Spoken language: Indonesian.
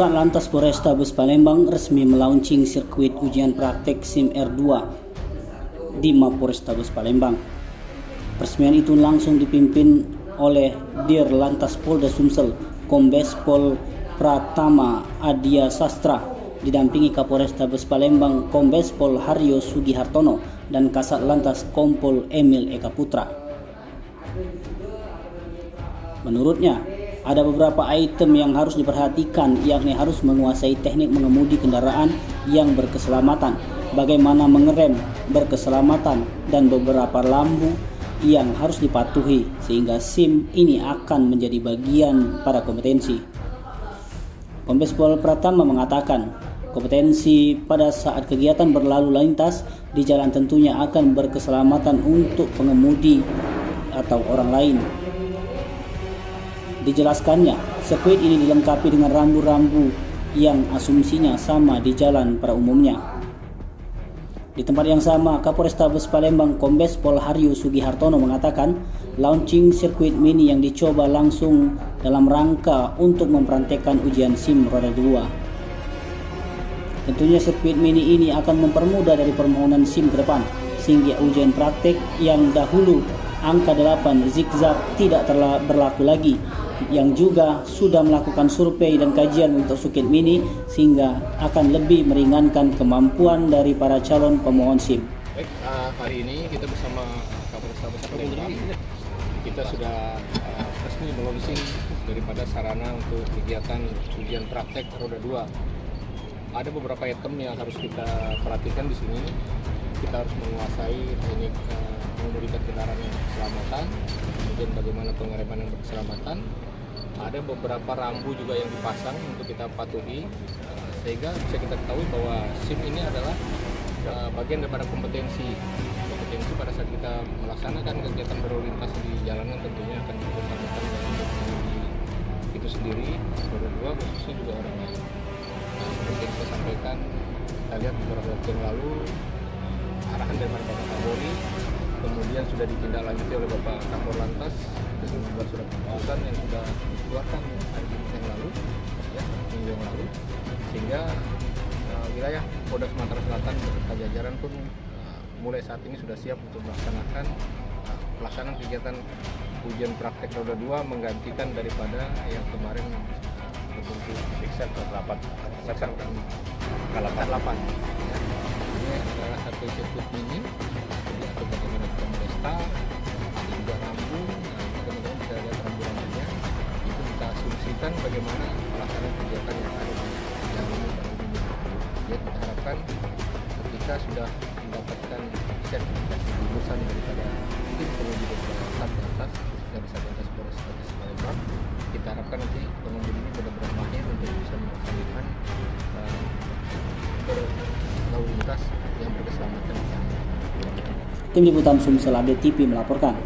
Satlantas Polrestabes Palembang resmi melaunching sirkuit ujian praktek SIM R2 di Mapolrestabes Palembang. Peresmian itu langsung dipimpin oleh Dir Lantas Polda Sumsel, Kombes Pol Pratama Adya Sastra, didampingi Kapolrestabes Palembang Kombes Pol Haryo Sugihartono dan Kasat Lantas Kompol Emil Eka Putra. Menurutnya, ada beberapa item yang harus diperhatikan, yakni harus menguasai teknik mengemudi kendaraan yang berkeselamatan, bagaimana mengerem berkeselamatan, dan beberapa lampu yang harus dipatuhi sehingga SIM ini akan menjadi bagian pada kompetensi. Kombes Pol Pratama mengatakan, kompetensi pada saat kegiatan berlalu lintas di jalan tentunya akan berkeselamatan untuk pengemudi atau orang lain. Dijelaskannya, sirkuit ini dilengkapi dengan rambu-rambu yang asumsinya sama di jalan pada umumnya. Di tempat yang sama, Kapolrestabes Palembang Kombes Pol Haryo Sugihartono mengatakan, launching sirkuit mini yang dicoba langsung dalam rangka untuk mempraktekkan ujian SIM roda 2. Tentunya sirkuit mini ini akan mempermudah dari permohonan SIM ke depan, sehingga ujian praktek yang dahulu angka 8 zigzag tidak berlaku lagi, yang juga sudah melakukan survei dan kajian untuk sirkuit mini sehingga akan lebih meringankan kemampuan dari para calon pemohon SIM. Baik, hari ini kita bersama Kapolrestabes Palembang, kita sudah resmi melaunching daripada sarana untuk kegiatan ujian praktek roda 2. Ada beberapa item yang harus kita perhatikan di sini. Kita harus menguasai teknik mengemudikan kendaraan yang berkeselamatan, kemudian bagaimana pengereman yang berkeselamatan. Ada beberapa rambu juga yang dipasang untuk kita patuhi, sehingga bisa kita ketahui bahwa SIM ini adalah bagian daripada kompetensi pada saat kita melaksanakan kegiatan berlalu lintas di jalanan, tentunya akan diutamakan dalam pengemudi itu sendiri, roda 2 khususnya juga orang lain. Seperti yang kita sampaikan, kita lihat beberapa waktu yang lalu arahan dari Bapak Kapolri, kemudian sudah ditindaklanjuti oleh Bapak Kakor Lantas dengan membuat surat keputusan yang sudah dikeluarkan hari Jumat yang lalu, minggu yang lalu, sehingga wilayah Polda Sumatera Selatan beserta jajaran pun mulai saat ini sudah siap untuk melaksanakan pelaksanaan kegiatan ujian praktek roda 2, menggantikan daripada yang kemarin untuk Seksal 8. Ini adalah satu sirkuit mini, jadi atau bagaimana Polresta, ada juga rambu, teman-teman bisa lihat rambu-rambunya. Itu kita asumsikan bagaimana pelaksanaan kegiatan yang ada di jalan ini. Ya, kita harapkan ketika sudah mendapatkan sertifikasi lulusan daripada tim pengemudi dari Satlantas, khususnya di Satlantas Polrestabes Palembang, kita harapkan nanti pengemudi ini benar-benar mahir untuk bisa melaksanakan berlalu lintas yang berkeselamatan. Tim Liputan Sumsel Update TV melaporkan.